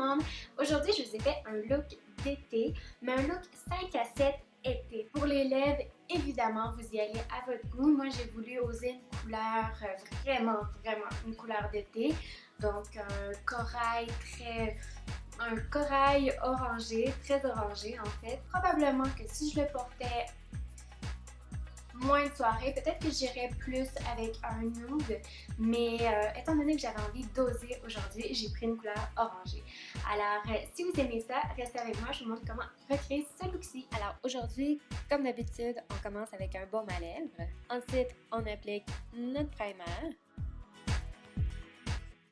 monde! Aujourd'hui, je vous ai fait un look d'été, mais un look 5 à 7 été. Pour les lèvres, évidemment, vous y allez à votre goût. Moi, j'ai voulu oser une couleur vraiment une couleur d'été. Donc, un corail orangé, très orangé en fait. Probablement que si je le portais moins de soirée, peut-être que j'irais plus avec un nude, mais étant donné que j'avais envie d'oser aujourd'hui, j'ai pris une couleur orangée. Alors, si vous aimez ça, restez avec moi, je vous montre comment recréer ce look-ci. Alors aujourd'hui, comme d'habitude, on commence avec un baume à lèvres. Ensuite, on applique notre primer.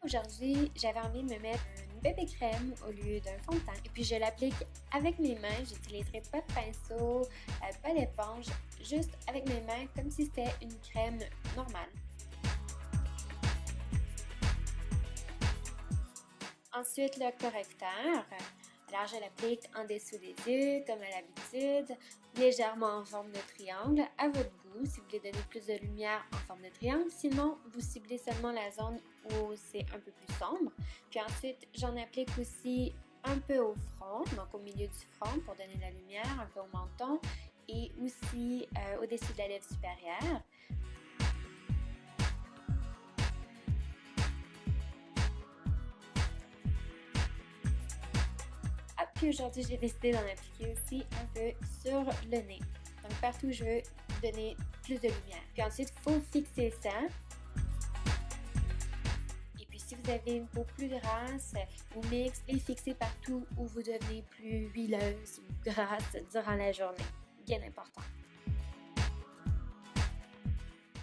Aujourd'hui, j'avais envie de me mettre une bébé crème au lieu d'un fond de teint. Et puis je l'applique avec mes mains. J'utiliserai pas de pinceau, pas d'éponge, juste avec mes mains comme si c'était une crème normale. Ensuite, le correcteur. Alors, je l'applique en dessous des yeux, comme à l'habitude, légèrement en forme de triangle, à votre goût, si vous voulez donner plus de lumière en forme de triangle. Sinon, vous ciblez seulement la zone où c'est un peu plus sombre. Puis ensuite, j'en applique aussi un peu au front, donc au milieu du front pour donner de la lumière, un peu au menton, et aussi au-dessus de la lèvre supérieure. Puis aujourd'hui, j'ai décidé d'en appliquer aussi un peu sur le nez. Donc partout où je veux donner plus de lumière. Puis ensuite, il faut fixer ça. Et puis si vous avez une peau plus grasse ou mixte, et fixer partout où vous devenez plus huileuse ou grasse durant la journée. Bien important.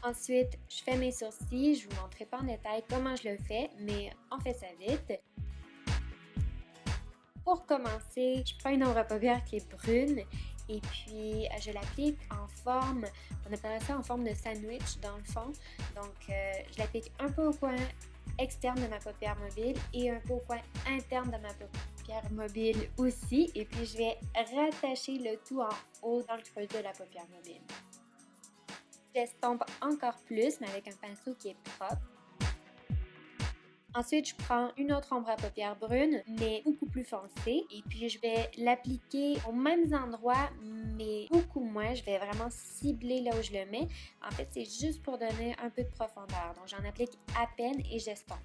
Ensuite, je fais mes sourcils. Je ne vous montrerai pas en détail comment je le fais, mais on fait ça vite. Pour commencer, je prends une ombre à paupières qui est brune et puis je l'applique en forme, on appelle ça en forme de sandwich dans le fond. Donc je l'applique un peu au coin externe de ma paupière mobile et un peu au coin interne de ma paupière mobile aussi. Et puis je vais rattacher le tout en haut dans le creux de la paupière mobile. J'estompe encore plus, mais avec un pinceau qui est propre. Ensuite, je prends une autre ombre à paupières brune, mais beaucoup plus foncée. Et puis, je vais l'appliquer aux mêmes endroits, mais beaucoup moins. Je vais vraiment cibler là où je le mets. En fait, c'est juste pour donner un peu de profondeur. Donc, j'en applique à peine et j'estompe.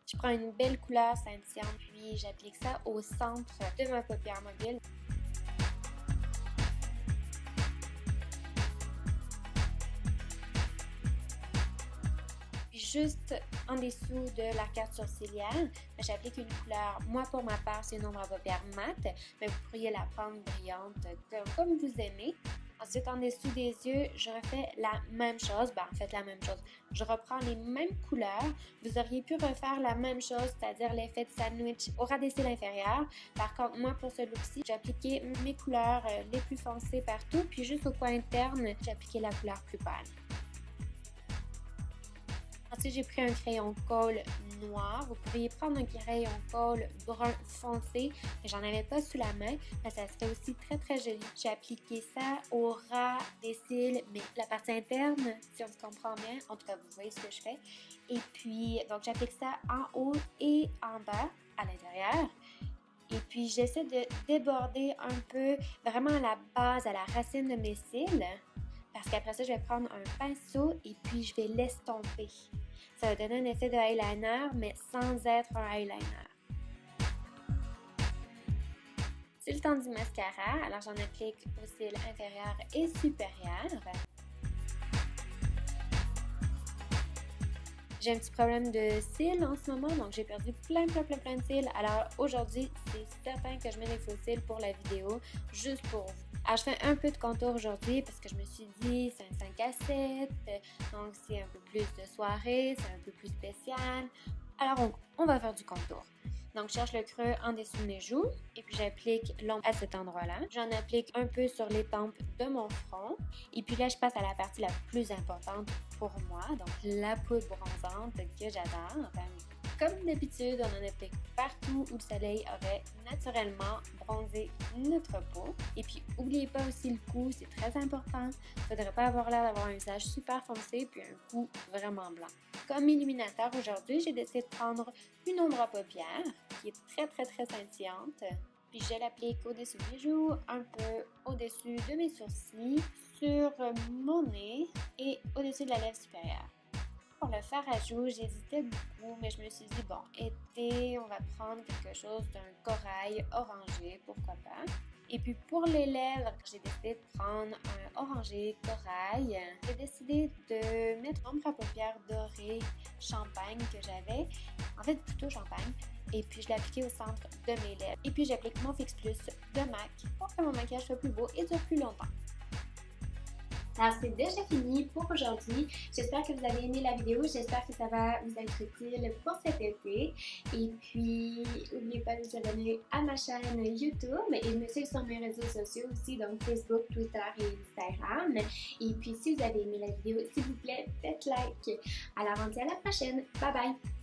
Je prends une belle couleur scintillante, puis j'applique ça au centre de ma paupière mobile. Juste en dessous de l'arcade sourcilière, j'applique une couleur, moi pour ma part c'est une ombre à paupières mate, mais vous pourriez la prendre brillante comme vous aimez. Ensuite en dessous des yeux, je refais la même chose, en fait la même chose, je reprends les mêmes couleurs, vous auriez pu refaire la même chose, c'est-à-dire l'effet de sandwich au ras des cils inférieurs. Par contre moi pour ce look-ci, j'ai appliqué mes couleurs les plus foncées partout, puis juste au coin interne, j'ai appliqué la couleur plus pâle. Ensuite, j'ai pris un crayon colle noir. Vous pourriez prendre un crayon colle brun foncé, mais j'en avais pas sous la main, mais ça serait aussi très joli. J'ai appliqué ça au ras des cils, mais la partie interne, si on se comprend bien, en tout cas, vous voyez ce que je fais. Et puis, donc j'applique ça en haut et en bas, à l'intérieur. Et puis, j'essaie de déborder un peu, vraiment à la base, à la racine de mes cils. Parce qu'après ça, je vais prendre un pinceau et puis je vais l'estomper. Ça va donner un effet de eyeliner, mais sans être un eyeliner. C'est le temps du mascara, alors j'en applique aux cils inférieurs et supérieurs. J'ai un petit problème de cils en ce moment, donc j'ai perdu plein de cils. Alors aujourd'hui, c'est certain que je mets des faux cils pour la vidéo, juste pour vous. Alors je fais un peu de contour aujourd'hui parce que je me suis dit c'est un 5 à 7, donc c'est un peu plus de soirée, c'est un peu plus spécial. Alors on va faire du contour. Donc, je cherche le creux en dessous de mes joues et puis j'applique l'ombre à cet endroit-là. J'en applique un peu sur les tempes de mon front. Et puis là, je passe à la partie la plus importante pour moi, donc la poudre bronzante que j'adore. comme d'habitude, on en applique partout où le soleil aurait naturellement bronzé notre peau. Et puis, n'oubliez pas aussi le cou, c'est très important. Il ne faudrait pas avoir l'air d'avoir un visage super foncé puis un cou vraiment blanc. Comme illuminateur aujourd'hui, j'ai décidé de prendre une ombre à paupières qui est très scintillante. Puis je l'applique au-dessus des joues, un peu au-dessus de mes sourcils, sur mon nez et au-dessus de la lèvre supérieure. Pour le fard à joues, j'hésitais beaucoup, mais je me suis dit, bon, été, on va prendre quelque chose d'un corail orangé, pourquoi pas. Et puis pour les lèvres, j'ai décidé de prendre un orangé corail. J'ai décidé de mettre ombre à paupières dorée champagne que j'avais, en fait plutôt champagne. Et puis je l'ai appliqué au centre de mes lèvres. Et puis j'applique mon Fix Plus de MAC pour que mon maquillage soit plus beau et dure plus longtemps. Alors, c'est déjà fini pour aujourd'hui. J'espère que vous avez aimé la vidéo. J'espère que ça va vous être utile pour cet été. Et puis, n'oubliez pas de vous abonner à ma chaîne YouTube et de me suivre sur mes réseaux sociaux aussi, donc Facebook, Twitter et Instagram. Et puis, si vous avez aimé la vidéo, s'il vous plaît, faites like. Alors, on se dit à la prochaine. Bye bye!